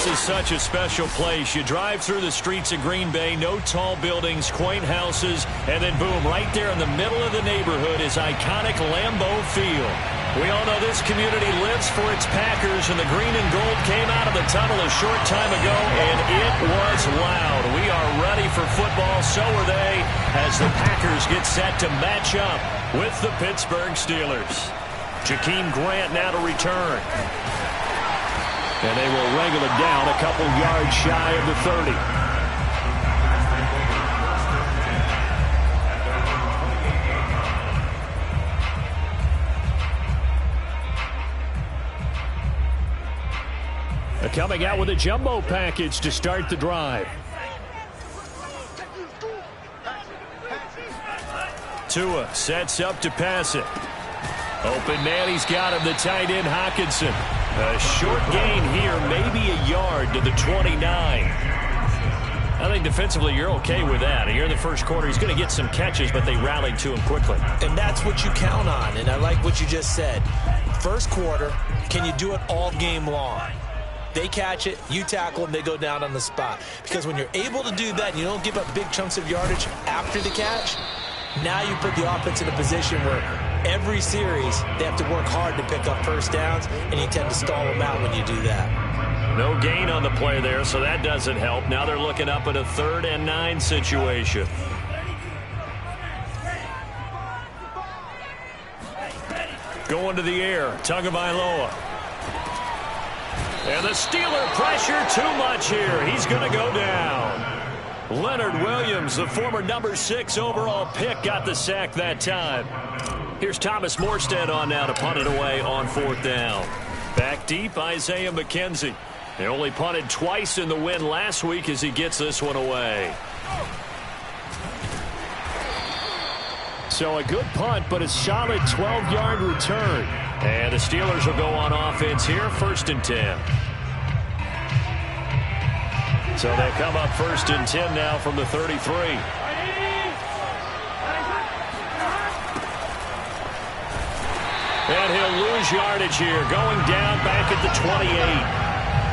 This is such a special place. You drive through the streets of Green Bay, no tall buildings, quaint houses, and then boom, right there in the middle of the neighborhood is iconic Lambeau Field. We all know this community lives for its Packers, and the green and gold came out of the tunnel a short time ago, and it was loud. We are ready for football, so are they, as the Packers get set to match up with the Pittsburgh Steelers. Jakeem Grant now to return. And they will wrangle it down a couple yards shy of the 30. They're coming out with a jumbo package to start the drive. Tua sets up to pass it. Open man, he's got him, the tight end Hockenson. A short gain here, maybe a yard to the 29. I think defensively you're okay with that. Here in the first quarter, he's going to get some catches, but they rallied to him quickly. And that's what you count on, and I like what you just said. First quarter, can you do it all game long? They catch it, you tackle them, they go down on the spot. Because when you're able to do that and you don't give up big chunks of yardage after the catch, now you put the offense in a position where every series they have to work hard to pick up first downs, and you tend to stall them out when you do that. No gain on the play there, so that doesn't help. Now they're looking up at a 3rd and 9 situation. Going to the air, Mloa. And the Steeler pressure too much here. He's going to go down. Leonard Williams, the former number 6 overall pick, got the sack that time. Here's Thomas Morstead on now to punt it away on 4th down. Back deep, Isaiah McKenzie. They only punted twice in the win last week as he gets this one away. So a good punt, but a solid 12-yard return. And the Steelers will go on offense here, 1st and 10. So they come up 1st and 10 now from the 33. And he'll lose yardage here, going down back at the 28.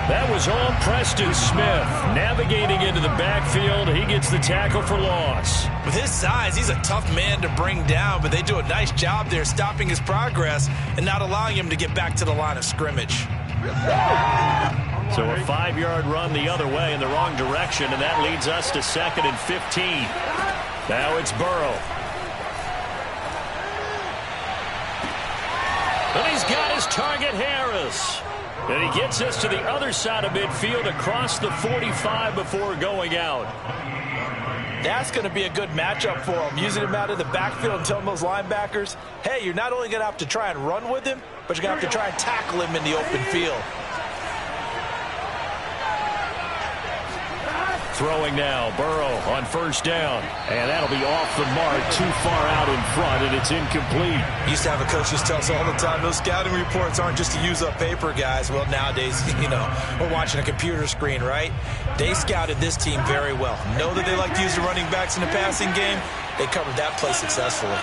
That was all Preston Smith. Navigating into the backfield, he gets the tackle for loss. With his size, he's a tough man to bring down, but they do a nice job there stopping his progress and not allowing him to get back to the line of scrimmage. So a 5-yard run the other way in the wrong direction, and that leads us to 2nd and 15. Now it's Burrow. And he's got his target, Harris. And he gets us to the other side of midfield across the 45 before going out. That's going to be a good matchup for him, using him out of the backfield and telling those linebackers, hey, you're not only going to have to try and run with him, but you're going to have to try and tackle him in the open field. Throwing now, Burrow on 1st down. And that'll be off the mark, too far out in front, and it's incomplete. Used to have a coach just tell us all the time, those scouting reports aren't just to use up paper, guys. Well, nowadays, we're watching a computer screen, right? They scouted this team very well. Know that they like to use the running backs in the passing game. They covered that play successfully.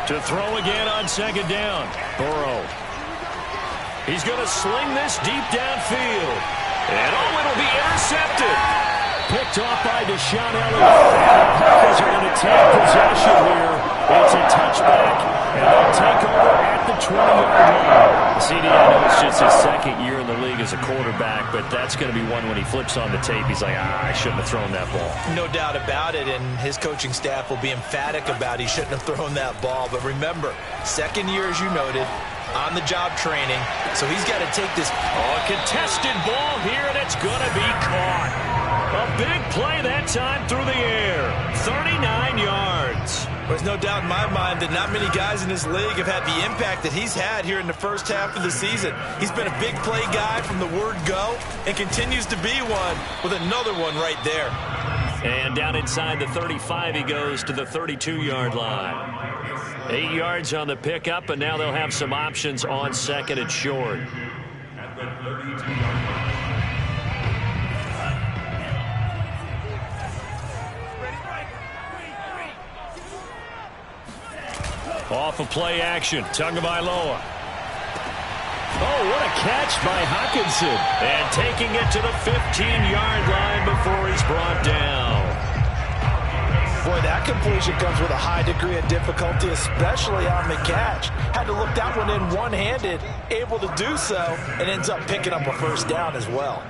To throw again on 2nd down. Burrow. He's going to sling this deep downfield. And it'll be intercepted. Picked off by Deshaun Elliott. The Packers are going to take possession here. It's a touchback, and they'll take over at the 20-yard line. CD, I know it's just his 2nd year in the league as a quarterback, but that's going to be one when he flips on the tape. He's like, I shouldn't have thrown that ball. No doubt about it, and his coaching staff will be emphatic about he shouldn't have thrown that ball. But remember, 2nd year, as you noted, on-the-job training, so he's got to take this. A contested ball here, and it's going to be caught. A big play that time through the air. 39 yards. There's no doubt in my mind that not many guys in this league have had the impact that he's had here in the first half of the season. He's been a big play guy from the word go and continues to be one with another one right there. And down inside the 35, he goes to the 32-yard line. 8 yards on the pickup, and now they'll have some options on 2nd and short. Off of play action. Mloa. Oh, what a catch by Hawkinson. And taking it to the 15-yard line before he's brought down. Boy, that completion comes with a high degree of difficulty, especially on the catch. Had to look that one in one-handed, able to do so, and ends up picking up a first down as well.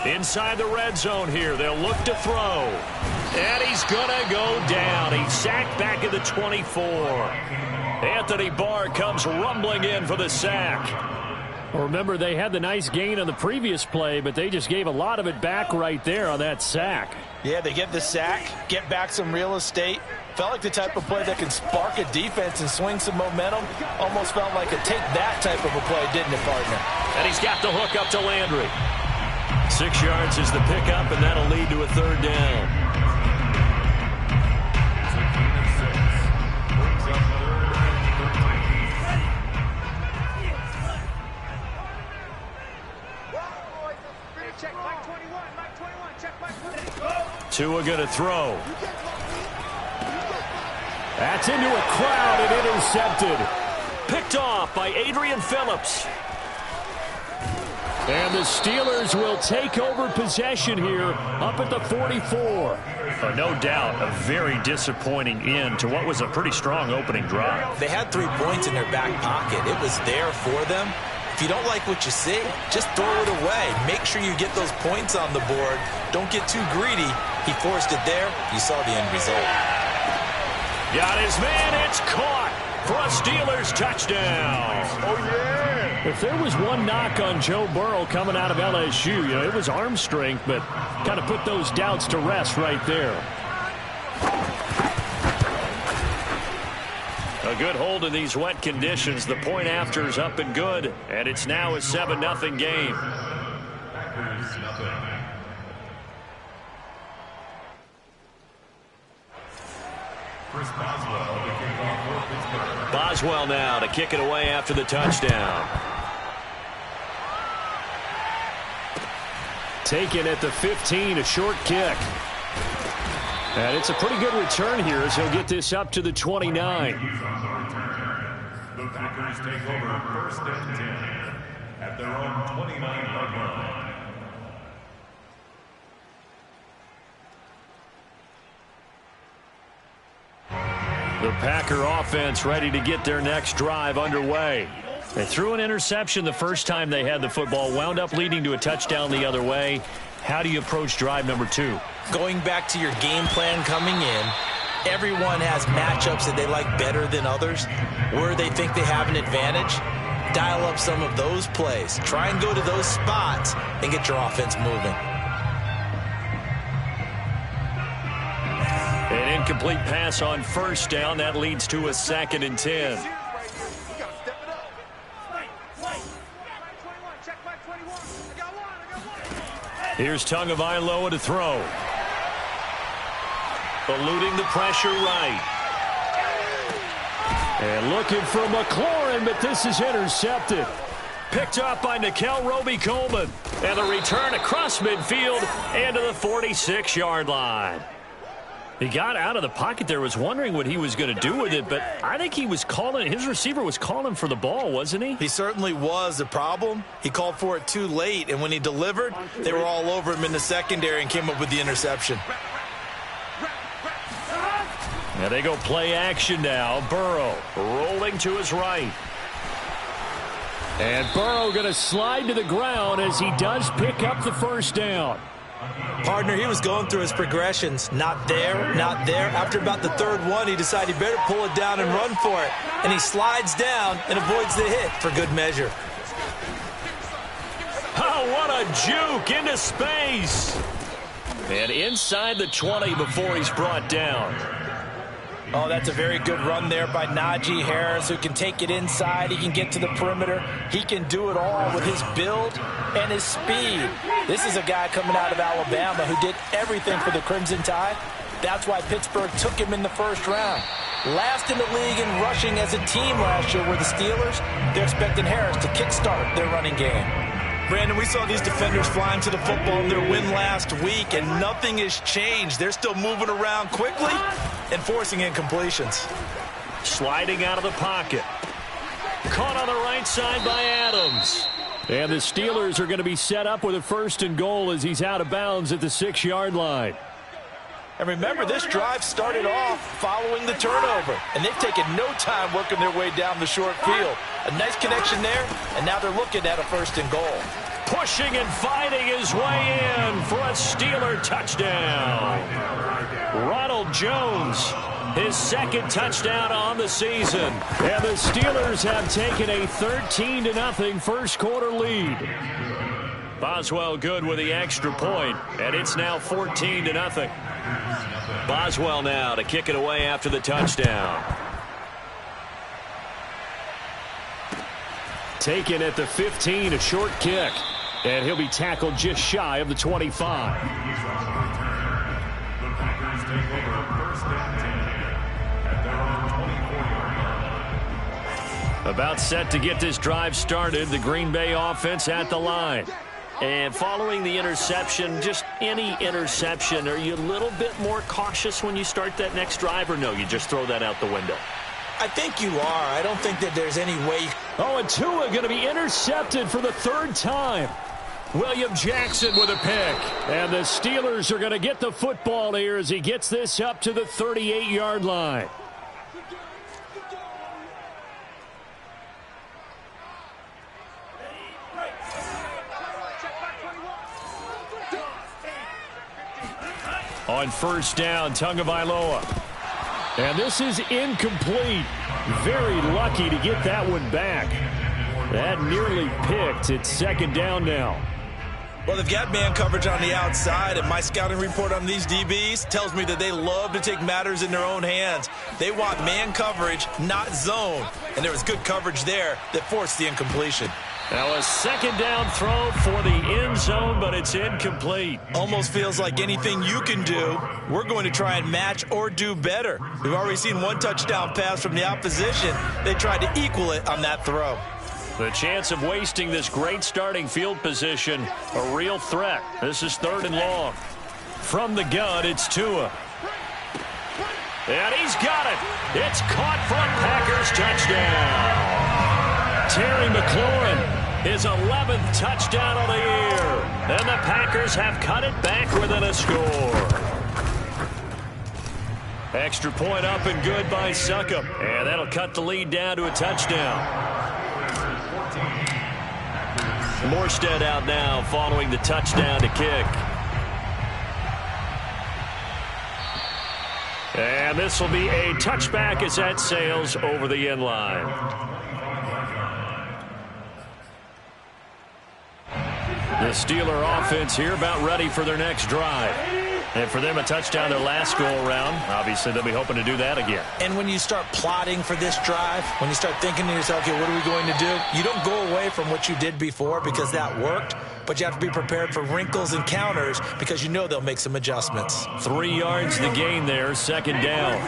Inside the red zone here, they'll look to throw. And he's going to go down. He's sacked back at the 24. Anthony Barr comes rumbling in for the sack. Well, remember, they had the nice gain on the previous play, but they just gave a lot of it back right there on that sack. Yeah, they get the sack, get back some real estate. Felt like the type of play that can spark a defense and swing some momentum. Almost felt like a take that type of a play, didn't it, partner? And he's got the hook up to Landry. 6 yards is the pickup, and that'll lead to a third down. Tua going to throw. That's into a crowd and intercepted. Picked off by Adrian Phillips. And the Steelers will take over possession here up at the 44. No doubt a very disappointing end to what was a pretty strong opening drive. They had 3 points in their back pocket. It was there for them. If you don't like what you see, just throw it away. Make sure you get those points on the board. Don't get too greedy. He forced it there. You saw the end result. Got his man. It's caught for a Steelers touchdown. Oh, yeah. If there was one knock on Joe Burrow coming out of LSU, it was arm strength, but kind of put those doubts to rest right there. A good hold in these wet conditions. The point after is up and good, and it's now a 7-0 game. Boswell now to kick it away after the touchdown. Taken at the 15, a short kick. And it's a pretty good return here as he'll get this up to the 29. The Packers take over first and 10 at their own 29-yard line. The Packer offense ready to get their next drive underway. They threw an interception the first time they had the football, wound up leading to a touchdown the other way. How do you approach drive number 2? Going back to your game plan coming in, everyone has matchups that they like better than others, where they think they have an advantage. Dial up some of those plays. Try and go to those spots and get your offense moving. An incomplete pass on first down. That leads to a 2nd and 10. Here's Mloa to throw. Eluding the pressure right. And looking for McLaurin, but this is intercepted. Picked up by Nikel Roby-Coleman. And the return across midfield and to the 46-yard line. He got out of the pocket there, was wondering what he was going to do with it, but I think he was calling, his receiver was calling for the ball, wasn't he? He certainly was. The problem, he called for it too late, and when he delivered, they were all over him in the secondary and came up with the interception. And they go play action now. Burrow rolling to his right. And Burrow going to slide to the ground as he does pick up the first down. Partner, he was going through his progressions. Not there, not there. After about the 3rd one, he decided he better pull it down and run for it. And he slides down and avoids the hit for good measure. Oh, what a juke into space. And inside the 20 before he's brought down. Oh, that's a very good run there by Najee Harris, who can take it inside. He can get to the perimeter. He can do it all with his build and his speed. This is a guy coming out of Alabama who did everything for the Crimson Tide. That's why Pittsburgh took him in the first round. Last in the league in rushing as a team last year were the Steelers. They're expecting Harris to kickstart their running game. Brandon, we saw these defenders flying to the football in their win last week, and nothing has changed. They're still moving around quickly and forcing incompletions. Sliding out of the pocket. Caught on the right side by Adams. And the Steelers are going to be set up with a 1st and goal as he's out of bounds at the 6-yard line. And remember, this drive started off following the turnover, and they've taken no time working their way down the short field. A nice connection there, and now they're looking at a 1st and goal. Pushing and fighting his way in for a Steeler touchdown. Ronald Jones, his 2nd touchdown on the season. And the Steelers have taken a 13-0 first quarter lead. Boswell good with the extra point, and it's now 14-0. Boswell now to kick it away after the touchdown. Taken at the 15, a short kick. And he'll be tackled just shy of the 25. The Packers take over 1st and 10 at their own 24-yard line. About set to get this drive started. The Green Bay offense at the line. And following the interception, just any interception, are you a little bit more cautious when you start that next drive, or no, you just throw that out the window? I think you are. I don't think that there's any way. Oh, and Tua going to be intercepted for the 3rd time. William Jackson with a pick. And the Steelers are going to get the football here as he gets this up to the 38-yard line. On 1st down, Tagovailoa. And this is incomplete. Very lucky to get that one back. That nearly picked. It's 2nd down now. Well, they've got man coverage on the outside, and my scouting report on these DBs tells me that they love to take matters in their own hands. They want man coverage, not zone. And there was good coverage there that forced the incompletion. Now a 2nd down throw for the end zone, but it's incomplete. Almost feels like anything you can do, we're going to try and match or do better. We've already seen 1 touchdown pass from the opposition. They tried to equal it on that throw. The chance of wasting this great starting field position, a real threat. This is 3rd and long. From the gun, it's Tua. And he's got it. It's caught for a Packers touchdown. Terry McLaurin, his 11th touchdown of the year. And the Packers have cut it back within a score. Extra point up and good by Succop. And that'll cut the lead down to a touchdown. Morstead out now following the touchdown to kick. And this will be a touchback as that sails over the end line. The Steeler offense here about ready for their next drive. And for them, a touchdown their last go-around. Obviously, they'll be hoping to do that again. And when you start plotting for this drive, when you start thinking to yourself, okay, what are we going to do? You don't go away from what you did before because that worked, but you have to be prepared for wrinkles and counters because you know they'll make some adjustments. 3 yards the gain there, 2nd down.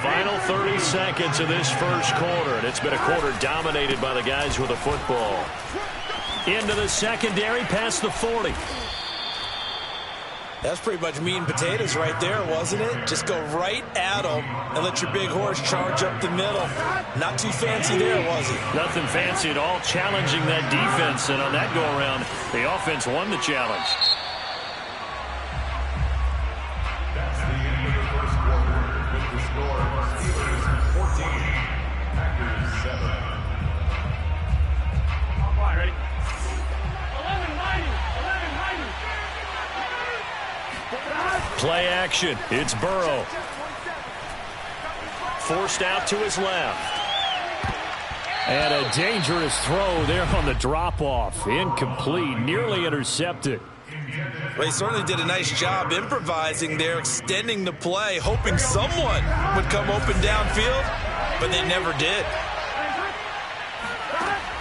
Final 30 seconds of this first quarter, and it's been a quarter dominated by the guys with the football. Into the secondary, past the 40. That's pretty much meat and potatoes right there, wasn't it? Just go right at them and let your big horse charge up the middle. Not too fancy there, was it? Nothing fancy at all, challenging that defense. And on that go-around, the offense won the challenge. That's the end of the first quarter with the score Steelers 14, Packers 7. All right, ready? Play action. It's Burrow. Forced out to his left. And a dangerous throw there on the drop-off. Incomplete. Nearly intercepted. Well, he certainly did a nice job improvising there, extending the play, hoping someone would come open downfield, but they never did.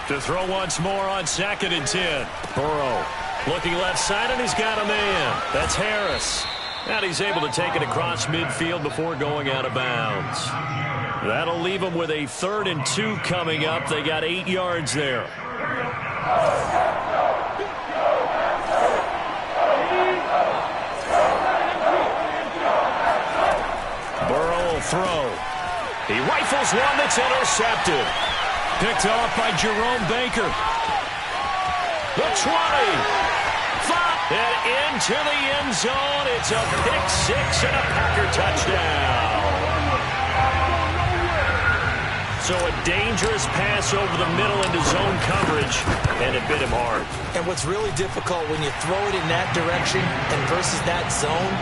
To throw once more on 2nd and 10. Burrow looking left side, and he's got a man. That's Harris. And he's able to take it across midfield before going out of bounds. That'll leave them with a 3rd and 2 coming up. They got 8 yards there. throw. He rifles one that's intercepted. Picked off by Jerome Baker. The 20. 5. And into the end zone. It's a pick six and a Packer touchdown. So a dangerous pass over the middle into zone coverage, and it bit him hard. And what's really difficult when you throw it in that direction and versus that zone,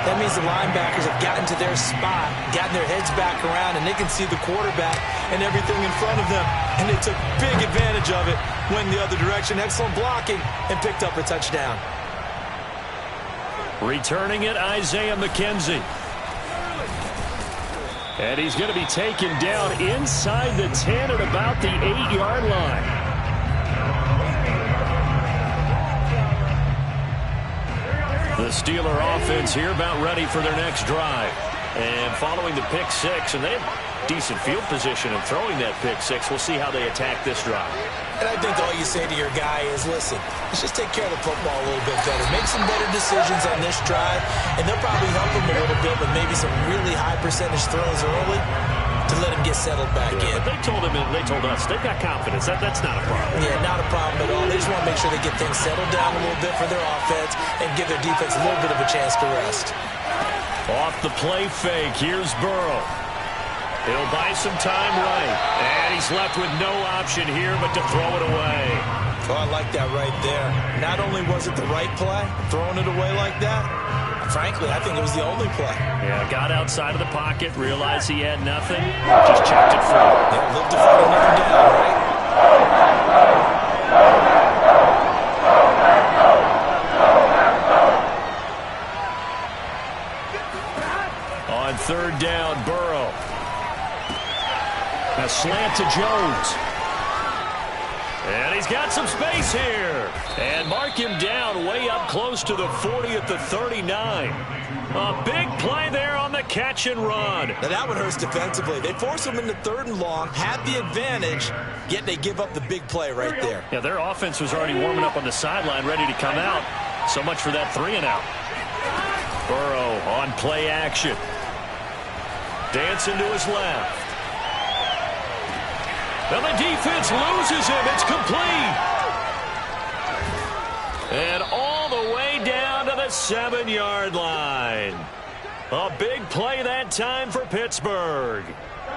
that means the linebackers have gotten to their spot, gotten their heads back around, and they can see the quarterback and everything in front of them. And they took big advantage of it, went the other direction, excellent blocking, and picked up a touchdown. Returning it, Isaiah McKenzie. And he's going to be taken down inside the 10 at about the 8-yard line. The Steeler offense here about ready for their next drive. And following the pick six, and they have decent field position in throwing that pick six. We'll see how they attack this drive. And I think all you say to your guy is, listen, let's just take care of the football a little bit better. Make some better decisions on this drive, and they'll probably help him a little bit with maybe some really high percentage throws early to let him get settled back in. But they told us they've got confidence. That's not a problem. Yeah, not a problem at all. They just want to make sure they get things settled down a little bit for their offense and give their defense a little bit of a chance to rest. Off the play fake, here's Burrow. He'll buy some time right. And he's left with no option here but to throw it away. Oh, I like that right there. Not only was it the right play, throwing it away like that, frankly, I think it was the only play. Yeah, got outside of the pocket, realized he had nothing, just checked it free. Yeah, lived to fight another down, right? On third down, Burrow. A slant to Jones. And he's got some space here. And mark him down way up close to the 40 at the 39. A big play there on the catch and run. Now that one hurts defensively. They force him into third and long, had the advantage, yet they give up the big play right there. Yeah, their offense was already warming up on the sideline, ready to come out. So much for that 3 and out. Burrow on play action. Dancing to his left. And the defense loses him. It's complete. And all the way down to the 7-yard line. A big play that time for Pittsburgh.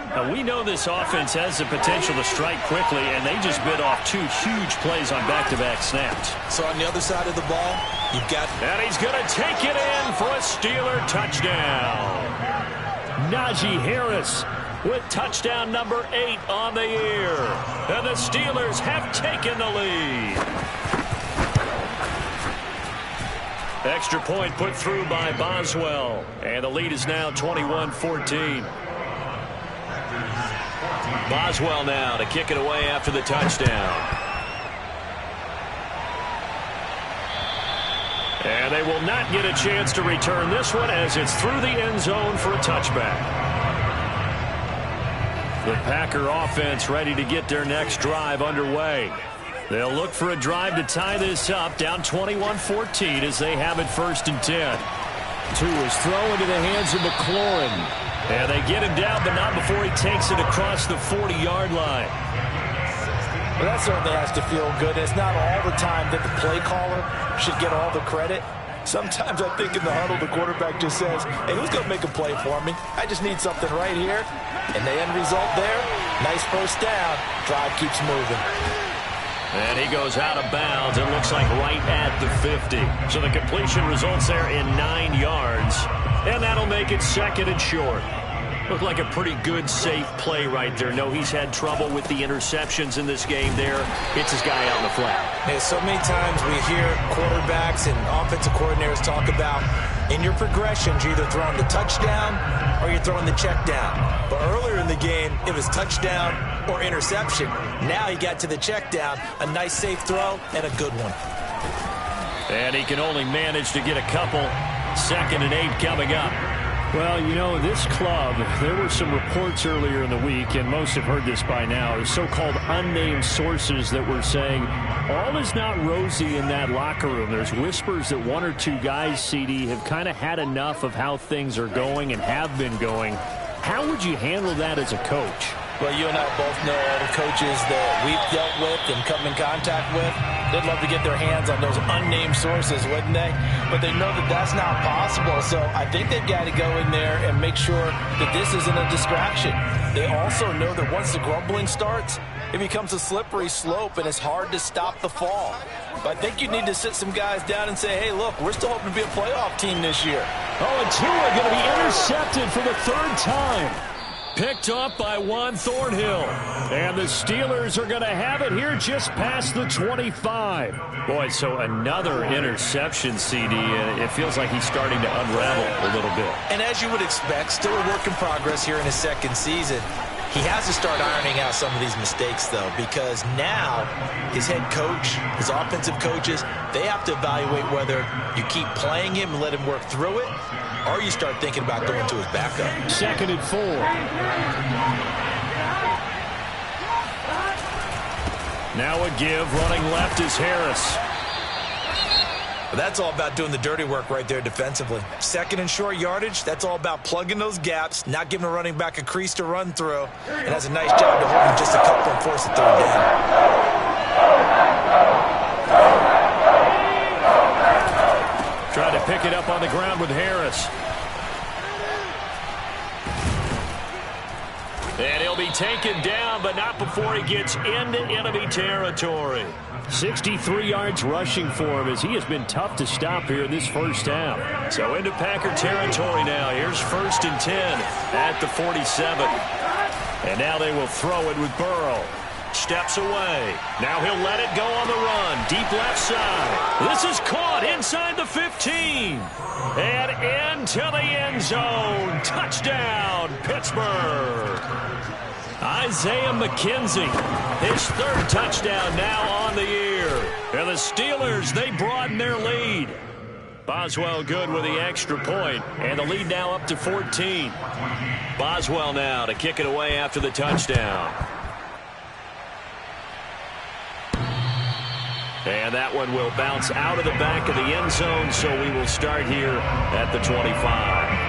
Now, we know this offense has the potential to strike quickly, and they just bit off 2 huge plays on back-to-back snaps. So on the other side of the ball, you've got... And he's going to take it in for a Steeler touchdown. Najee Harris with touchdown number 8 on the year. And the Steelers have taken the lead. Extra point put through by Boswell. And the lead is now 21-14. Boswell now to kick it away after the touchdown. And they will not get a chance to return this one as it's through the end zone for a touchback. The Packer offense ready to get their next drive underway. They'll look for a drive to tie this up, down 21-14 as they have it 1st and 10. 2 is thrown into the hands of McLaurin. And they get him down, but not before he takes it across the 40-yard line. Well, that certainly has to feel good. It's not all the time that the play caller should get all the credit. Sometimes I think in the huddle, the quarterback just says, hey, who's going to make a play for me? I just need something right here. And the end result there, nice first down. Drive keeps moving. And he goes out of bounds. It looks like right at the 50. So the completion results there in 9 yards. And that'll make it 2nd and short. Looked like a pretty good, safe play right there. No, he's had trouble with the interceptions in this game there. Hits his guy out in the flat. Yeah, so many times we hear quarterbacks and offensive coordinators talk about in your progressions, you're either throwing the touchdown or you're throwing the check down. But earlier in the game, it was touchdown or interception. Now he got to the check down, a nice safe throw, and a good one. And he can only manage to get a couple. 2nd and 8 coming up. Well, you know, this club, there were some reports earlier in the week, and most have heard this by now, so-called unnamed sources that were saying all is not rosy in that locker room. There's whispers that 1 or 2 guys, CD, have kind of had enough of how things are going and have been going. How would you handle that as a coach? Well, you and I both know all the coaches that we've dealt with and come in contact with. They'd love to get their hands on those unnamed sources, wouldn't they? But they know that that's not possible. So I think they've got to go in there and make sure that this isn't a distraction. They also know that once the grumbling starts, it becomes a slippery slope, and it's hard to stop the fall. But I think you need to sit some guys down and say, hey, look, we're still hoping to be a playoff team this year. Oh, and Tua going to be intercepted for the third time. Picked up by Juan Thornhill. And the Steelers are going to have it here just past the 25. Boy, so another interception, CD. It feels like he's starting to unravel a little bit. And as you would expect, still a work in progress here in his second season. He has to start ironing out some of these mistakes, though, because now his head coach, his offensive coaches, they have to evaluate whether you keep playing him and let him work through it, or you start thinking about going to his backup. 2nd and 4. Now a give. Running left is Harris. But that's all about doing the dirty work right there defensively. 2nd and short yardage, that's all about plugging those gaps, not giving a running back a crease to run through, and has a nice job to hold him just a couple and force a 3rd down. Trying to pick it up on the ground with Harris. And he'll be taken down, but not before he gets into enemy territory. 63 yards rushing for him as he has been tough to stop here in this first half. So into Packer territory now. Here's 1st and 10 at the 47. And now they will throw it with Burrow. Steps away. Now he'll let it go on the run. Deep left side. This is caught inside the 15. And into the end zone. Touchdown, Pittsburgh. Isaiah McKenzie, his 3rd touchdown now on the year. And the Steelers, they broaden their lead. Boswell good with the extra point, and the lead now up to 14. Boswell now to kick it away after the touchdown. And that one will bounce out of the back of the end zone, so we will start here at the 25.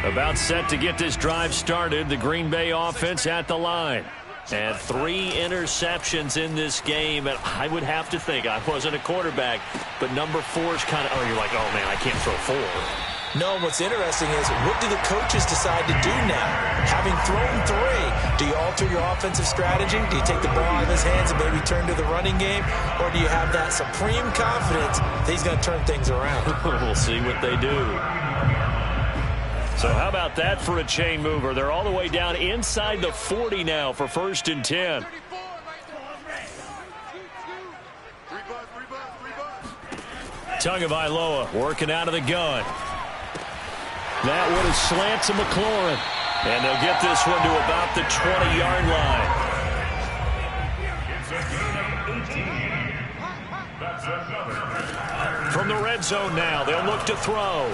About set to get this drive started. The Green Bay offense at the line. And 3 interceptions in this game. And I would have to think, I wasn't a quarterback, but number 4 is kind of, you're like, oh, man, I can't throw 4. No, and what's interesting is, what do the coaches decide to do now? Having thrown 3, do you alter your offensive strategy? Do you take the ball out of his hands and maybe turn to the running game? Or do you have that supreme confidence that he's going to turn things around? We'll see what they do. So how about that for a chain mover? They're all the way down inside the 40 now for 1st and 10. Tagovailoa working out of the gun. That one is slant to McLaurin. And they'll get this one to about the 20-yard line. From the red zone now, they'll look to throw.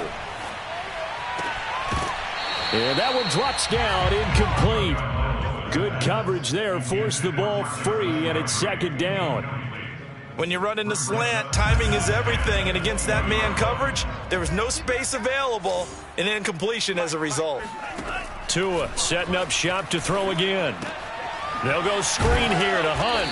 And that one drops down, incomplete. Good coverage there, forced the ball free, and it's 2nd down. When you run into slant, timing is everything, and against that man coverage, there was no space available, and incompletion as a result. Tua setting up shop to throw again. They'll go screen here to Hunt,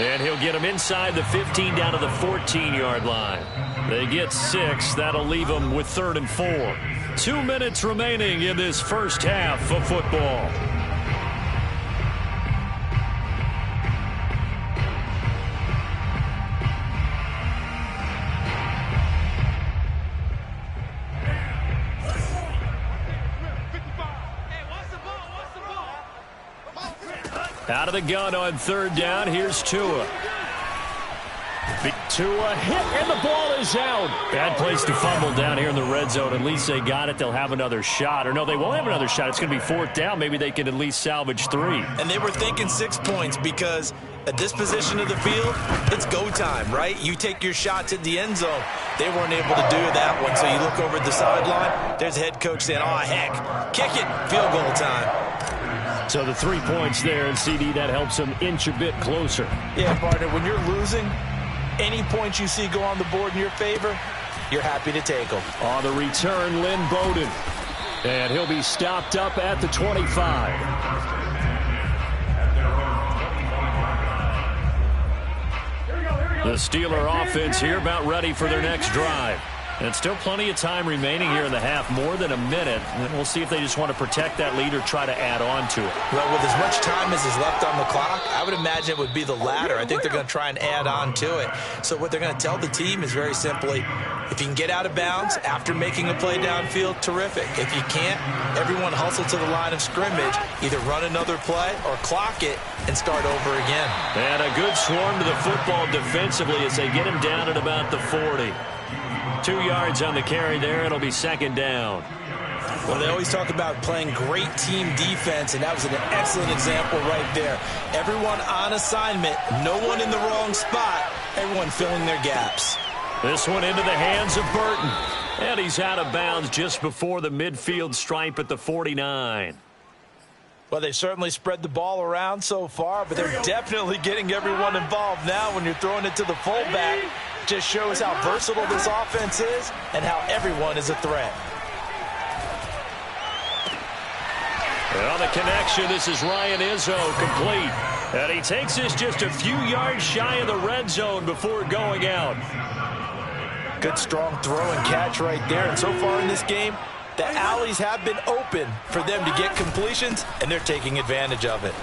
and he'll get him inside the 15 down to the 14-yard line. They get 6. That'll leave them with 3rd and 4. 2 minutes remaining in this first half of football. Out of the gun on 3rd down. Here's Tua. Tua hit, and the ball is out. Bad place to fumble down here in the red zone. At least they got it. They'll have another shot. Or no, they won't have another shot. It's going to be 4th down. Maybe they can at least salvage 3. And they were thinking 6 points because at this position of the field, it's go time, right? You take your shots at the end zone. They weren't able to do that one. So you look over at the sideline. There's the head coach saying, oh, heck, kick it, field goal time. So the 3 points there, and CD, that helps them inch a bit closer. Yeah, partner, when you're losing, any points you see go on the board in your favor, you're happy to take them. On the return, Lynn Bowden. And he'll be stopped up at the 25. The Steeler offense here about ready for their next drive. And still plenty of time remaining here in the half, more than a minute. And we'll see if they just want to protect that lead or try to add on to it. Well, with as much time as is left on the clock, I would imagine it would be the latter. I think they're going to try and add on to it. So what they're going to tell the team is very simply, if you can get out of bounds after making a play downfield, terrific. If you can't, everyone hustle to the line of scrimmage, either run another play or clock it and start over again. And a good swarm to the football defensively as they get him down at about the 40. 2 yards on the carry there. It'll be second down. Well, they always talk about playing great team defense, and that was an excellent example right there. Everyone on assignment, no one in the wrong spot, everyone filling their gaps. This one into the hands of Burton. And he's out of bounds just before the midfield stripe at the 49. Well, they certainly spread the ball around so far, but they're definitely getting everyone involved now when you're throwing it to the fullback. Just shows how versatile this offense is and how everyone is a threat. And on the connection, this is Ryan Izzo, complete. And he takes this just a few yards shy of the red zone before going out. Good strong throw and catch right there. And so far in this game, the alleys have been open for them to get completions, and they're taking advantage of it.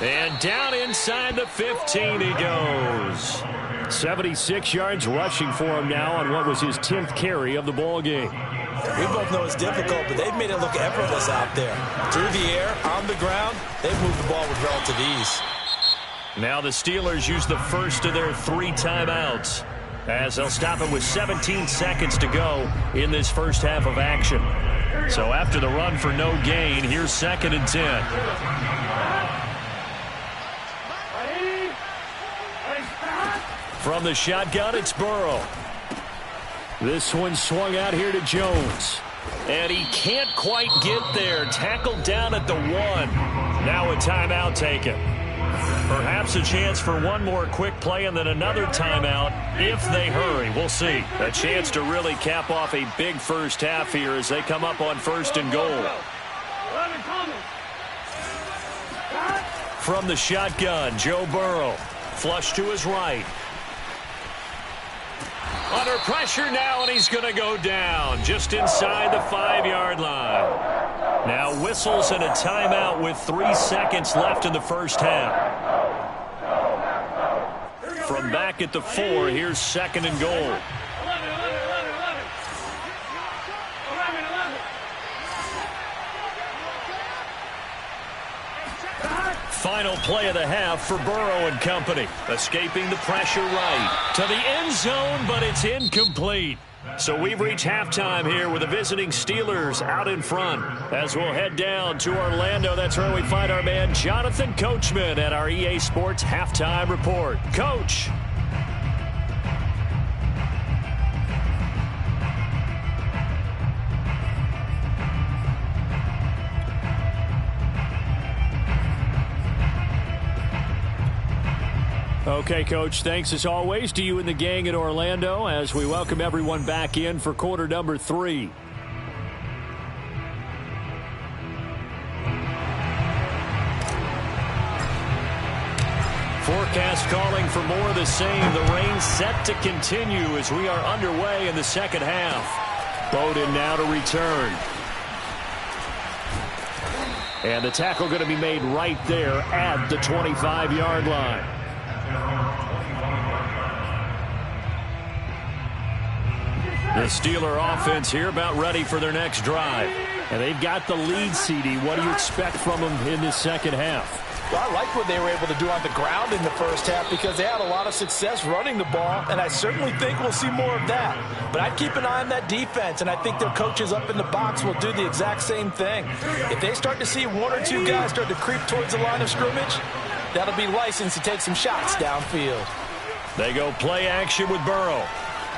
And down inside the 15 he goes. 76 yards rushing for him now on what was his 10th carry of the ball game. We both know it's difficult, but they've made it look effortless out there. Through the air, on the ground, they've moved the ball with relative ease. Now the Steelers use the first of their 3 timeouts, as they'll stop it with 17 seconds to go in this first half of action. So after the run for no gain, here's 2nd and 10. From the shotgun, it's Burrow. This one swung out here to Jones. And he can't quite get there. Tackled down at the 1. Now a timeout taken. Perhaps a chance for one more quick play and then another timeout if they hurry. We'll see. A chance to really cap off a big first half here as they come up on 1st and goal. From the shotgun, Joe Burrow. Flush to his right. Under pressure now, and he's going to go down just inside the 5-yard line. Now whistles and a timeout with 3 seconds left in the first half. From back at the 4, here's 2nd and goal. Final play of the half for Burrow and company. Escaping the pressure right to the end zone, but it's incomplete. So we've reached halftime here with the visiting Steelers out in front. As we'll head down to Orlando, that's where we find our man Jonathan Coachman at our EA Sports Halftime Report. Coach. Okay, Coach, thanks as always to you and the gang at Orlando as we welcome everyone back in for quarter number 3. Forecast calling for more of the same. The rain set to continue as we are underway in the second half. Bowden now to return. And the tackle going to be made right there at the 25-yard line. The Steeler offense here about ready for their next drive. And they've got the lead, CD. What do you expect from them in this second half? Well, I like what they were able to do on the ground in the first half because they had a lot of success running the ball, and I certainly think we'll see more of that. But I'd keep an eye on that defense, and I think their coaches up in the box will do the exact same thing. If they start to see 1 or 2 guys start to creep towards the line of scrimmage, that'll be licensed to take some shots downfield. They go play action with Burrow.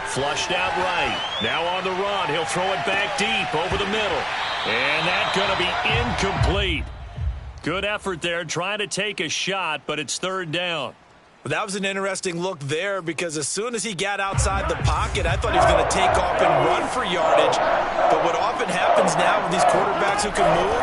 Flushed out right. Now on the run. He'll throw it back deep over the middle. And that's going to be incomplete. Good effort there trying to take a shot, but it's 3rd down. Well, that was an interesting look there because as soon as he got outside the pocket, I thought he was going to take off and run for yardage. But what often happens now with these quarterbacks who can move,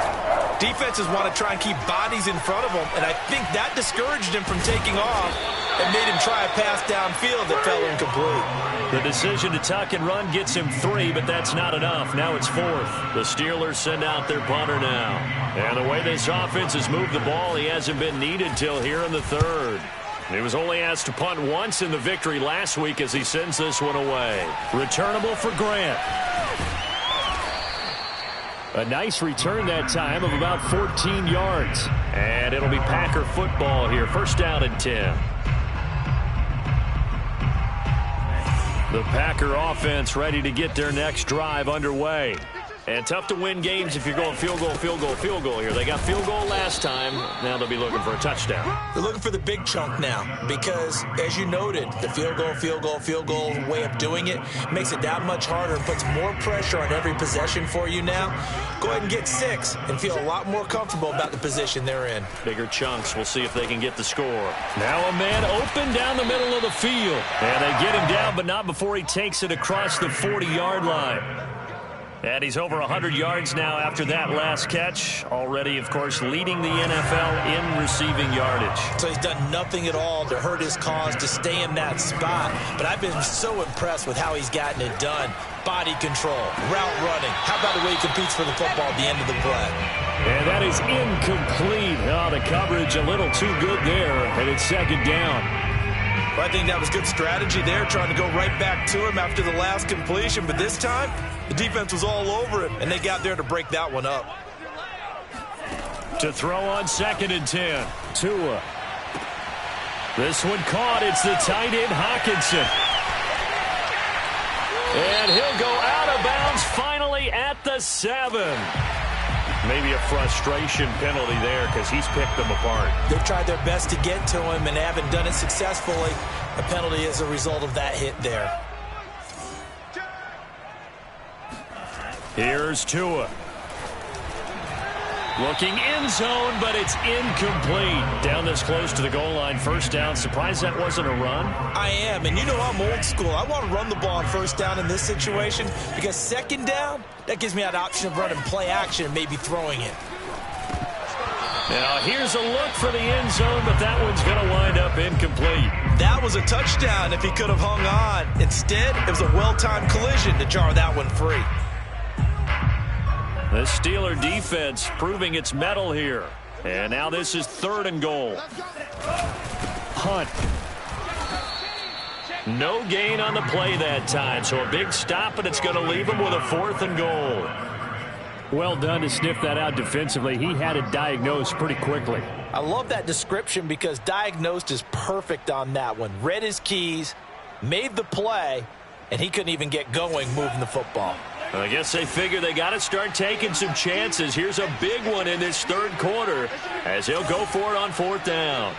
defenses want to try and keep bodies in front of them, and I think that discouraged him from taking off and made him try a pass downfield that fell incomplete. The decision to tuck and run gets him 3, but that's not enough. Now it's 4th. The Steelers send out their punter now. And the way this offense has moved the ball, he hasn't been needed till here in the 3rd. He was only asked to punt once in the victory last week as he sends this one away. Returnable for Grant. A nice return that time of about 14 yards. And it'll be Packer football here. 1st down and 10. The Packer offense ready to get their next drive underway. And tough to win games if you're going field goal, field goal, field goal here. They got field goal last time. Now they'll be looking for a touchdown. They're looking for the big chunk now because, as you noted, the field goal way of doing it makes it that much harder and puts more pressure on every possession for you now. Go ahead and get 6 and feel a lot more comfortable about the position they're in. Bigger chunks. We'll see if they can get the score. Now a man open down the middle of the field. And they get him down, but not before he takes it across the 40-yard line. And he's over 100 yards now after that last catch. Already, of course, leading the NFL in receiving yardage. So he's done nothing at all to hurt his cause, to stay in that spot. But I've been so impressed with how he's gotten it done. Body control, route running. How about the way he competes for the football at the end of the play? And that is incomplete. Oh, the coverage a little too good there. And it's 2nd down. Well, I think that was good strategy there, trying to go right back to him after the last completion. But this time, the defense was all over him, and they got there to break that one up. To throw on 2nd and 10. Tua. This one caught. It's the tight end, Hockenson. And he'll go out of bounds finally at the 7. Maybe a frustration penalty there because he's picked them apart. They've tried their best to get to him and haven't done it successfully. A penalty is a result of that hit there. Here's Tua. Looking end zone, but it's incomplete. Down this close to the goal line, 1st down. Surprised that wasn't a run? I am, and you know I'm old school. I want to run the ball on 1st down in this situation because 2nd down, that gives me that option of running play action and maybe throwing it. Now here's a look for the end zone, but that one's going to wind up incomplete. That was a touchdown if he could have hung on. Instead, it was a well-timed collision to jar that one free. The Steeler defense proving its mettle here. And now this is 3rd and goal. Hunt. No gain on the play that time, so a big stop, and it's going to leave him with a 4th and goal. Well done to sniff that out defensively. He had it diagnosed pretty quickly. I love that description because diagnosed is perfect on that one. Read his keys, made the play, and he couldn't even get going moving the football. I guess they figure they got to start taking some chances. Here's a big one in this 3rd quarter as he'll go for it on 4th down.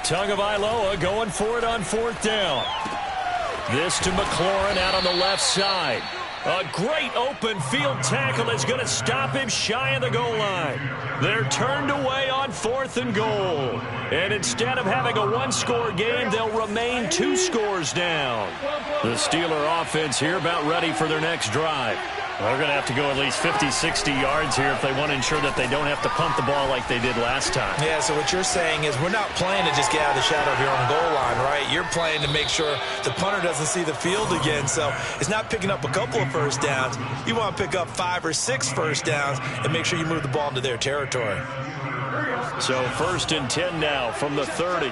Tagovailoa going for it on 4th down. This to McLaurin out on the left side. A great open field tackle is going to stop him shy of the goal line. They're turned away on 4th and goal. And instead of having a 1-score game, they'll remain 2 scores down. The Steeler offense here about ready for their next drive. They're going to have to go at least 50, 60 yards here if they want to ensure that they don't have to pump the ball like they did last time. Yeah, so what you're saying is we're not playing to just get out of the shadow of your own goal line, right? You're playing to make sure the punter doesn't see the field again. So it's not picking up a couple of 1st downs. You want to pick up 5 or 6 1st downs and make sure you move the ball into their territory. So 1st and 10 now from the 30.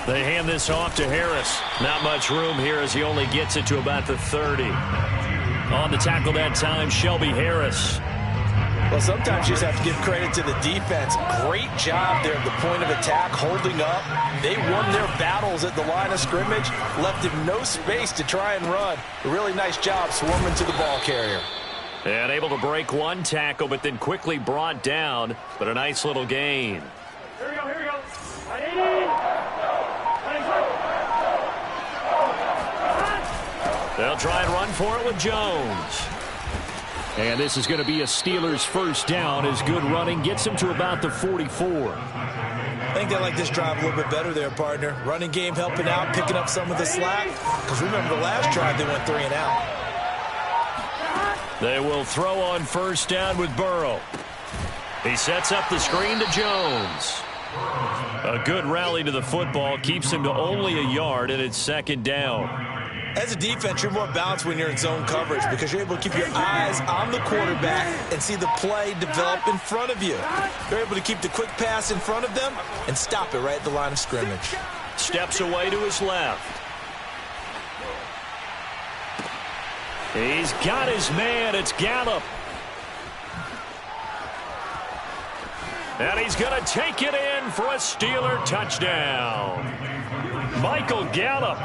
They hand this off to Harris. Not much room here as he only gets it to about the 30. On the tackle that time, Shelby Harris. Well, sometimes you just have to give credit to the defense. Great job there at the point of attack, holding up. They won their battles at the line of scrimmage, left him no space to try and run. A really nice job swarming to the ball carrier. And able to break one tackle, but then quickly brought down. But a nice little gain. Here we go, here we go. They'll try and run for it with Jones. And this is going to be a Steelers first down as good running gets them to about the 44. I think they like this drive a little bit better there, partner. Running game helping out, picking up some of the slack. Because remember the last drive they went 3 and out. They will throw on first down with Burrow. He sets up the screen to Jones. A good rally to the football keeps him to only a yard, and it's second down. As a defense, you're more balanced when you're in zone coverage because you're able to keep your eyes on the quarterback and see the play develop in front of you. You're able to keep the quick pass in front of them and stop it right at the line of scrimmage. Steps away to his left. He's got his man. It's Gallup. And he's going to take it in for a Steeler touchdown. Michael Gallup,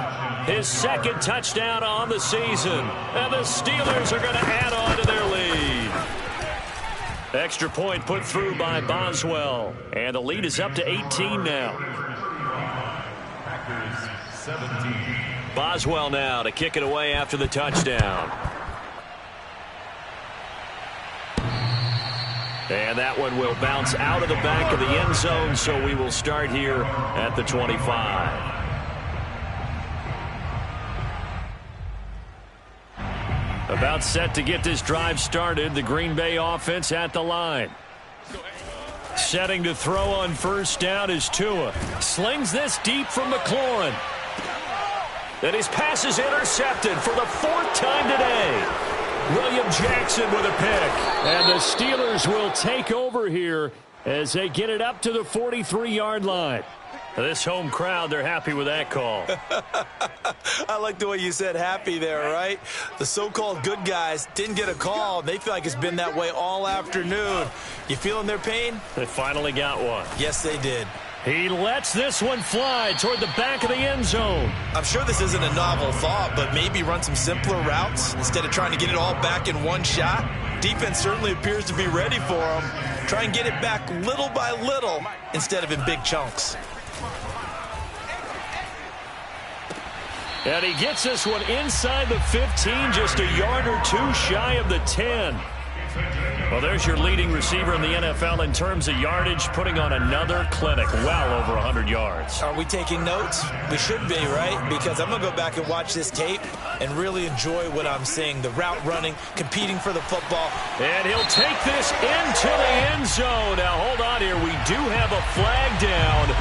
his second touchdown on the season. And the Steelers are going to add on to their lead. Extra point put through by Boswell. And the lead is up to 18 now. Packers 17. Boswell now to kick it away after the touchdown. And that one will bounce out of the back of the end zone, so we will start here at the 25. About set to get this drive started, the Green Bay offense at the line. Setting to throw on first down is Tua. Slings this deep from McLaurin. And his pass is intercepted for the 4th time today. William Jackson with a pick. And the Steelers will take over here as they get it up to the 43-yard line. This home crowd, they're happy with that call. I like the way you said happy there, right? The so-called good guys didn't get a call. They feel like it's been that way all afternoon. You feeling their pain? They finally got one. Yes, they did. He lets this one fly toward the back of the end zone. I'm sure this isn't a novel thought, but maybe run some simpler routes instead of trying to get it all back in one shot. Defense certainly appears to be ready for him. Try and get it back little by little instead of in big chunks. And he gets this one inside the 15, just a yard or two shy of the 10. Well, there's your leading receiver in the NFL in terms of yardage, putting on another clinic, well over 100 yards. Are we taking notes? We should be, right? Because I'm going to go back and watch this tape and really enjoy what I'm seeing. The route running, competing for the football. And he'll take this into the end zone. Now, hold on here. We do have a flag down.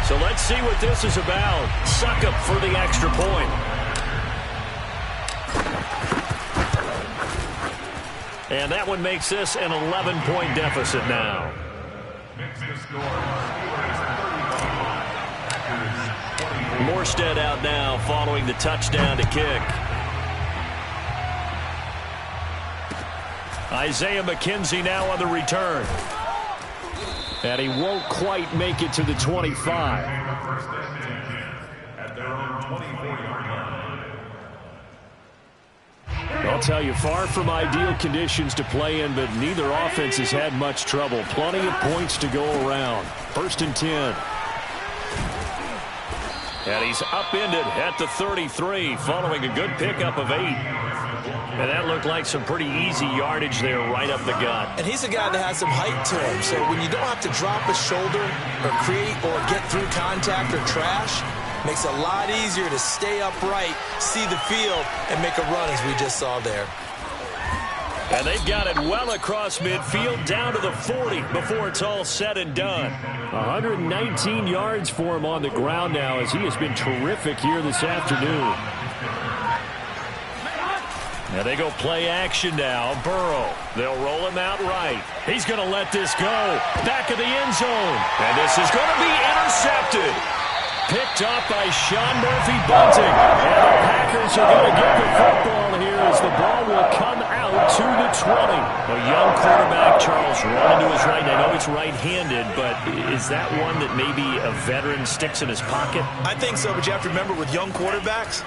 So let's see what this is about. Suck up for the extra point. And that one makes this an 11-point deficit now. Morstead out now following the touchdown to kick. Isaiah McKenzie now on the return. And he won't quite make it to the 25. At their own 24-yard line. I'll tell you, far from ideal conditions to play in, but neither offense has had much trouble. Plenty of points to go around. 1st and 10. And he's upended at the 33 following a good pickup of 8. And that looked like some pretty easy yardage there right up the gut. And he's a guy that has some height to him. So when you don't have to drop a shoulder or create or get through contact or trash, makes it a lot easier to stay upright, see the field, and make a run as we just saw there. And they've got it well across midfield down to the 40 before it's all said and done. 119 yards for him on the ground now as he has been terrific here this afternoon. Now they go play action now. Burrow. They'll roll him out right. He's going to let this go. Back of the end zone. And this is going to be intercepted. Picked up by Sean Murphy-Bunting. And the Packers are going to get the football here as the ball will come out to the 20. A young quarterback, Charles, running to his right. I know it's right-handed, but is that one that maybe a veteran sticks in his pocket? I think so, but you have to remember with young quarterbacks,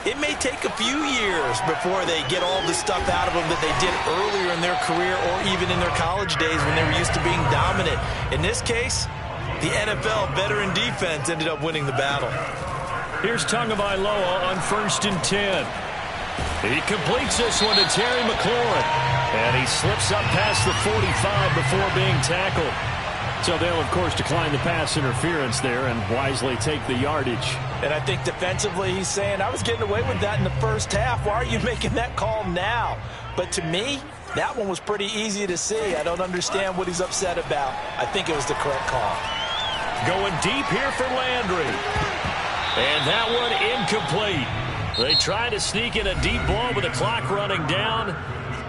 it may take a few years before they get all the stuff out of them that they did earlier in their career or even in their college days when they were used to being dominant. In this case, the NFL veteran defense ended up winning the battle. Here's Mloa on 1st and 10. He completes this one to Terry McLaurin. And he slips up past the 45 before being tackled. So they'll, of course, decline the pass interference there and wisely take the yardage. And I think defensively he's saying, I was getting away with that in the first half. Why are you making that call now? But to me, that one was pretty easy to see. I don't understand what he's upset about. I think it was the correct call. Going deep here for Landry. And that one incomplete. They try to sneak in a deep ball with the clock running down,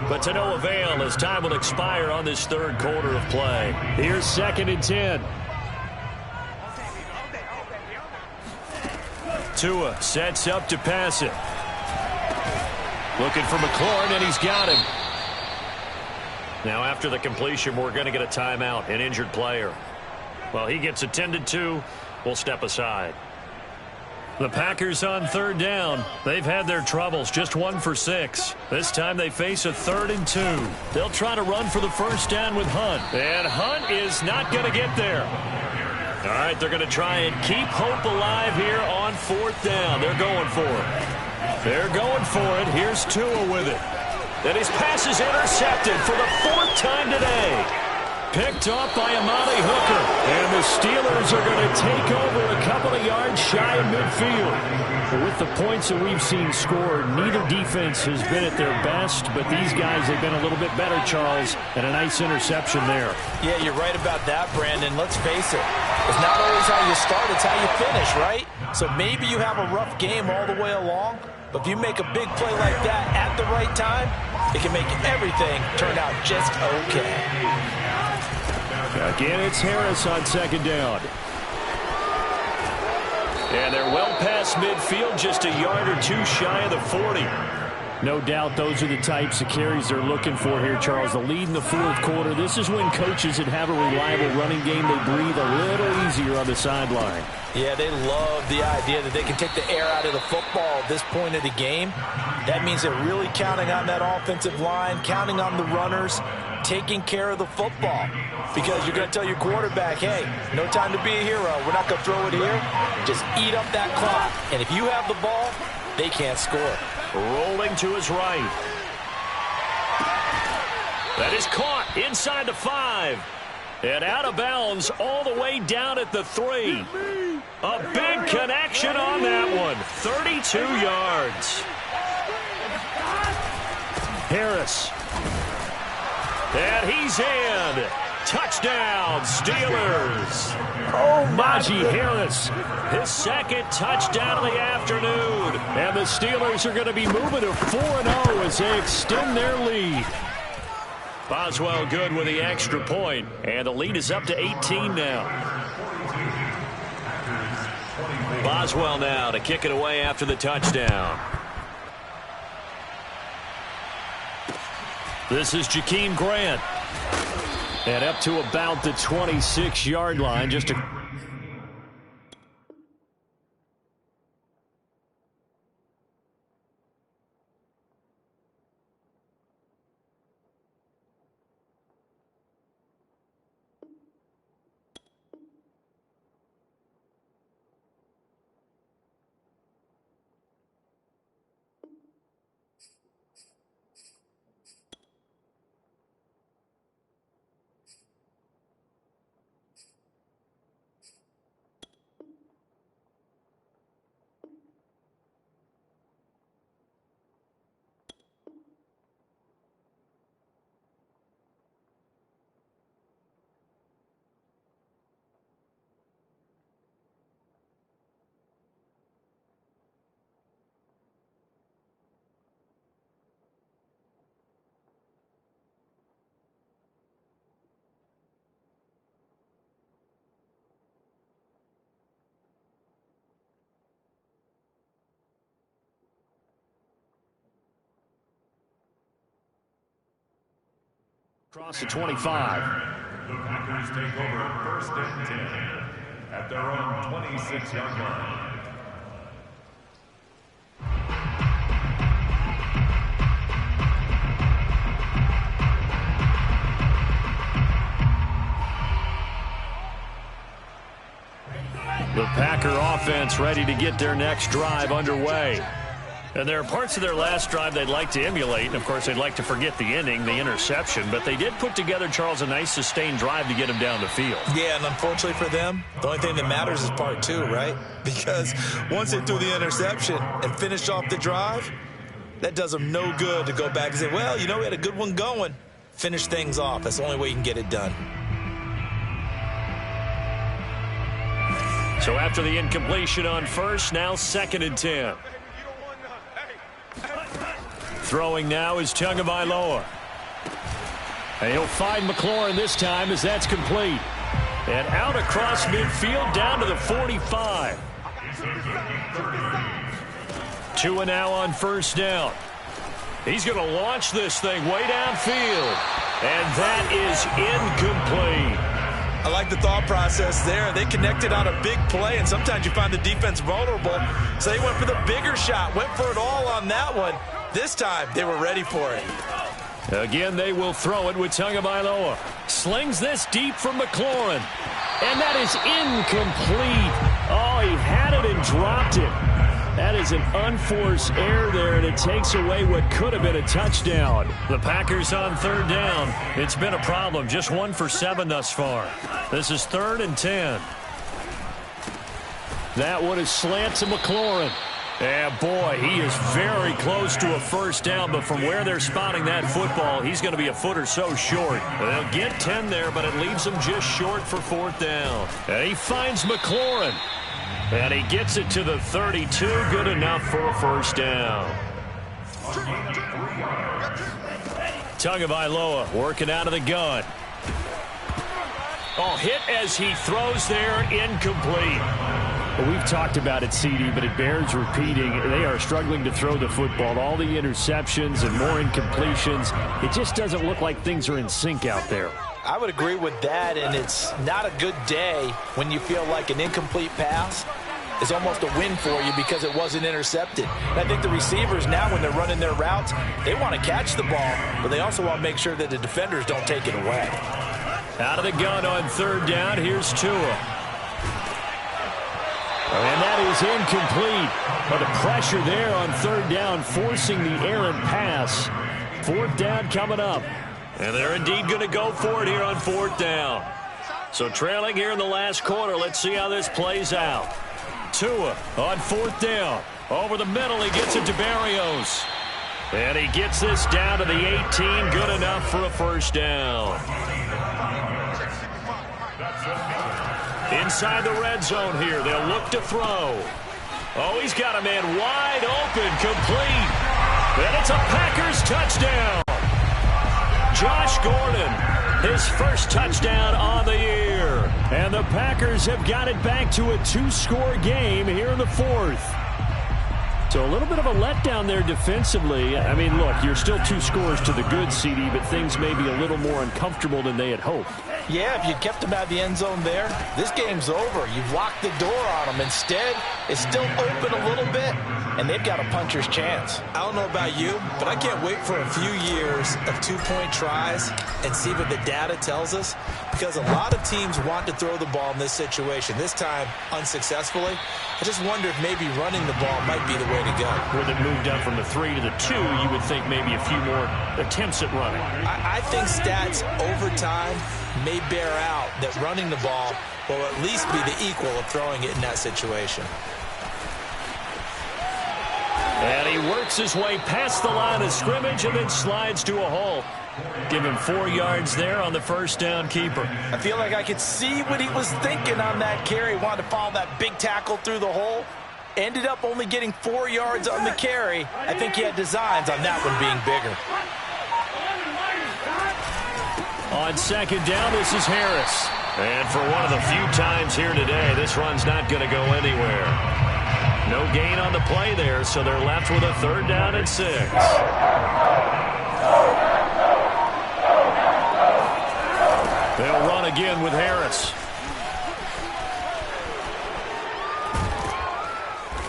but to no avail as time will expire on this third quarter of play. Here's 2nd and 10. Tua sets up to pass it. Looking for McLaurin, and he's got him. Now after the completion, we're going to get a timeout, an injured player. Well, he gets attended to. We'll step aside. The Packers on 3rd down. They've had their troubles, just 1 for 6. This time they face a 3rd and 2. They'll try to run for the first down with Hunt. And Hunt is not going to get there. All right, they're going to try and keep hope alive here on 4th down. They're going for it. They're going for it. Here's Tua with it. And his pass is intercepted for the 4th time today. Picked off by Amani Hooker. And the Steelers are going to take over a couple of yards shy of midfield. With the points that we've seen scored, neither defense has been at their best, but these guys have been a little bit better, Charles, and a nice interception there. Yeah, you're right about that, Brandon. Let's face it. It's not always how you start, it's how you finish, right? So maybe you have a rough game all the way along, but if you make a big play like that at the right time, it can make everything turn out just okay. Again, it's Harris on 2nd down. And they're well past midfield, just a yard or two shy of the 40. No doubt those are the types of carries they're looking for here, Charles. The lead in the 4th quarter. This is when coaches that have a reliable running game, they breathe a little easier on the sideline. Yeah, they love the idea that they can take the air out of the football at this point of the game. That means they're really counting on that offensive line, counting on the runners, taking care of the football. Because you're going to tell your quarterback, hey, no time to be a hero. We're not going to throw it here. Just eat up that clock. And if you have the ball, they can't score. Rolling to his right. That is caught inside the 5. And out of bounds all the way down at the 3. A big connection on that one. 32 yards. Harris. And he's in. Touchdown, Steelers. Oh, Najee Harris. His 2nd touchdown of the afternoon. And the Steelers are going to be moving to 4-0 as they extend their lead. Boswell good with the extra point. And the lead is up to 18 now. Boswell now to kick it away after the touchdown. This is Jakeem Grant. And up to about the 26-yard line. Just a... Across the 25. The Packers take over 1st and 10 at their own 26-yard line. The Packer offense ready to get their next drive underway. And there are parts of their last drive they'd like to emulate. And, of course, they'd like to forget the ending, the interception. But they did put together, Charles, a nice sustained drive to get him down the field. Yeah, and unfortunately for them, the only thing that matters is part two, right? Because once they threw the interception and finished off the drive, that does them no good to go back and say, well, you know, we had a good one going. Finish things off. That's the only way you can get it done. So after the incompletion on first, now 2nd and 10. Throwing now is Mloa. And he'll find McLaurin this time as that's complete. And out across midfield down to the 45. Tua now on first down. He's going to launch this thing way downfield. And that is incomplete. I like the thought process there. They connected on a big play, and sometimes you find the defense vulnerable. So they went for the bigger shot, went for it all on that one. This time, they were ready for it. Again, they will throw it with Mloa. Slings this deep from McLaurin. And that is incomplete. Oh, he had it and dropped it. That is an unforced error there, and it takes away what could have been a touchdown. The Packers on 3rd down. It's been a problem. Just 1 for 7 thus far. This is 3rd and 10. That one is slant to McLaurin. And, boy, he is very close to a first down, but from where they're spotting that football, he's going to be a foot or so short. They'll get 10 there, but it leaves him just short for 4th down. And he finds McLaurin. And he gets it to the 32. Good enough for a first down. Mloa working out of the gun. Oh, hit as he throws there, incomplete. Well, we've talked about it, CD, but it bears repeating. They are struggling to throw the football. All the interceptions and more incompletions. It just doesn't look like things are in sync out there. I would agree with that, and it's not a good day when you feel like an incomplete pass is almost a win for you because it wasn't intercepted. And I think the receivers now, when they're running their routes, they want to catch the ball, but they also want to make sure that the defenders don't take it away. Out of the gun on 3rd down, here's Tua. And that is incomplete. But the pressure there on 3rd down, forcing the errant pass. 4th down coming up. And they're indeed going to go for it here on 4th down. So trailing here in the last quarter. Let's see how this plays out. Tua on 4th down. Over the middle, he gets it to Barrios. And he gets this down to the 18. Good enough for a first down. Inside the red zone here. They'll look to throw. Oh, he's got a man wide open, complete. And it's a Packers touchdown. Josh Gordon, his first touchdown on the year. And the Packers have got it back to a 2-score game here in the 4th. So a little bit of a letdown there defensively. I mean, look, you're still 2 scores to the good, CD, but things may be a little more uncomfortable than they had hoped. Yeah, if you kept them out of the end zone there, this game's over. You've locked the door on them. Instead, it's still open a little bit, and they've got a puncher's chance. I don't know about you, but I can't wait for a few years of 2-point tries and see what the data tells us, because a lot of teams want to throw the ball in this situation. This time, unsuccessfully. I just wonder if maybe running the ball might be the way to go. With it moved up from the 3 to the 2, you would think maybe a few more attempts at running. I think stats over time may bear out that running the ball will at least be the equal of throwing it in that situation. And he works his way past the line of scrimmage and then slides to a halt. Give him 4 yards there on the first down keeper. I feel like I could see what he was thinking on that carry. He wanted to follow that big tackle through the hole. Ended up only getting 4 yards on the carry. I think he had designs on that one being bigger. On 2nd down, this is Harris. And for one of the few times here today, this run's not going to go anywhere. No gain on the play there, so they're left with a 3rd down and 6. They'll run again with Harris.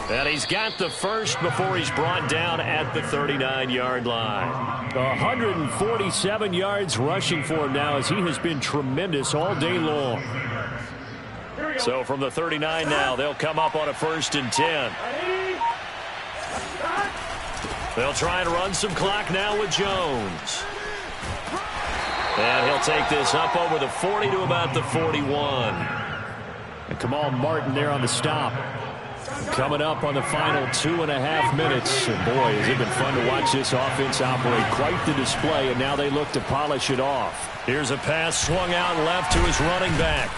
And he's got the first before he's brought down at the 39-yard line. 147 yards rushing for him now as he has been tremendous all day long. So from the 39 now, they'll come up on a 1st and 10. They'll try and run some clock now with Jones. And he'll take this up over the 40 to about the 41. And Kamal Martin there on the stop. Coming up on the final 2.5 minutes. And boy, has it been fun to watch this offense operate. Quite the display, and now they look to polish it off. Here's a pass swung out left to his running back.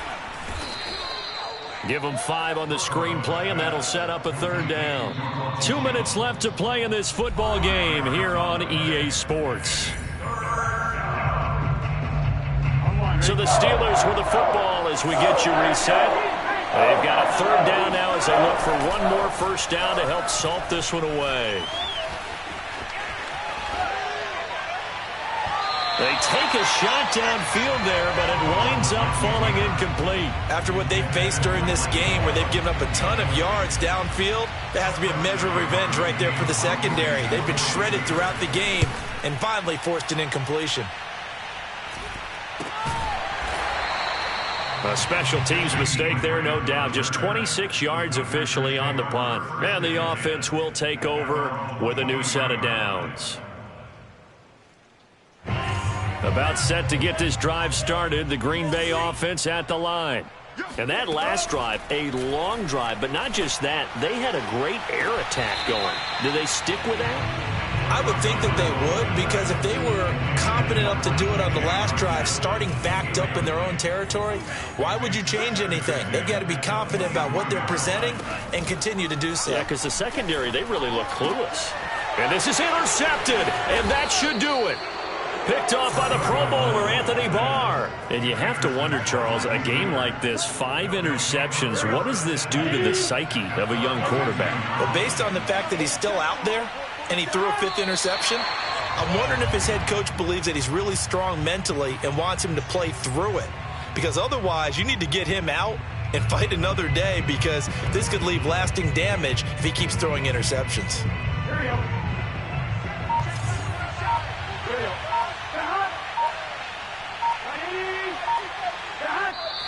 Give him 5 on the screenplay, and that'll set up a 3rd down. 2 minutes left to play in this football game here on EA Sports. So the Steelers with the football as we get you reset. They've got a 3rd down now as they look for one more 1st down to help salt this one away. They take a shot downfield there, but it winds up falling incomplete. After what they faced during this game where they've given up a ton of yards downfield, there has to be a measure of revenge right there for the secondary. They've been shredded throughout the game and finally forced an incompletion. A special teams mistake there, no doubt. Just 26 yards officially on the punt. And the offense will take over with a new set of downs. About set to get this drive started, the Green Bay offense at the line. And that last drive, a long drive, but not just that. They had a great air attack going. Do they stick with that? I would think that they would, because if they were confident enough to do it on the last drive, starting backed up in their own territory, why would you change anything? They've got to be confident about what they're presenting and continue to do so. Yeah, because the secondary, they really look clueless. And this is intercepted, and that should do it. Picked off by the Pro Bowler, Anthony Barr. And you have to wonder, Charles, a game like this, 5 interceptions, what does this do to the psyche of a young quarterback? Well, based on the fact that he's still out there and he threw a 5th interception, I'm wondering if his head coach believes that he's really strong mentally and wants him to play through it. Because otherwise, you need to get him out and fight another day, because this could leave lasting damage if he keeps throwing interceptions. Here we go.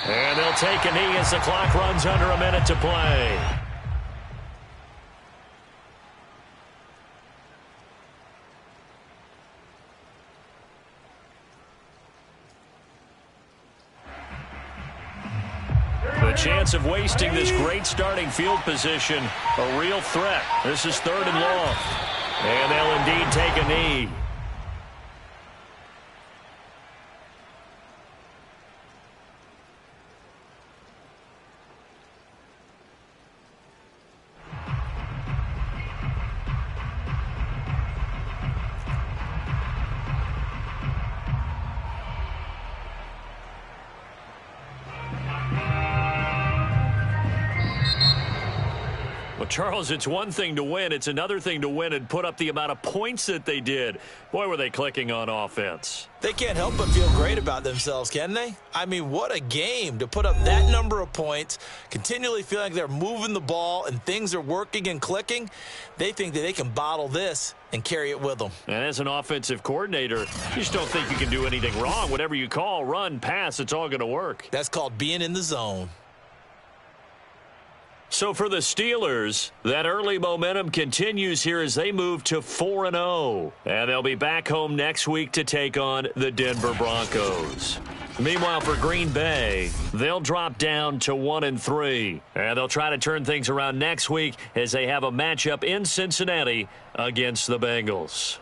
And they'll take a knee as the clock runs under a minute to play. The chance of wasting this great starting field position, a real threat. This is 3rd and long. And they'll indeed take a knee. Charles, it's one thing to win. It's another thing to win and put up the amount of points that they did. Boy, were they clicking on offense. They can't help but feel great about themselves, can they? I mean, what a game to put up that number of points, continually feeling like they're moving the ball and things are working and clicking. They think that they can bottle this and carry it with them. And as an offensive coordinator, you just don't think you can do anything wrong. Whatever you call, run, pass, it's all going to work. That's called being in the zone. So for the Steelers, that early momentum continues here as they move to 4-0. And they'll be back home next week to take on the Denver Broncos. Meanwhile, for Green Bay, they'll drop down to 1-3. And they'll try to turn things around next week as they have a matchup in Cincinnati against the Bengals.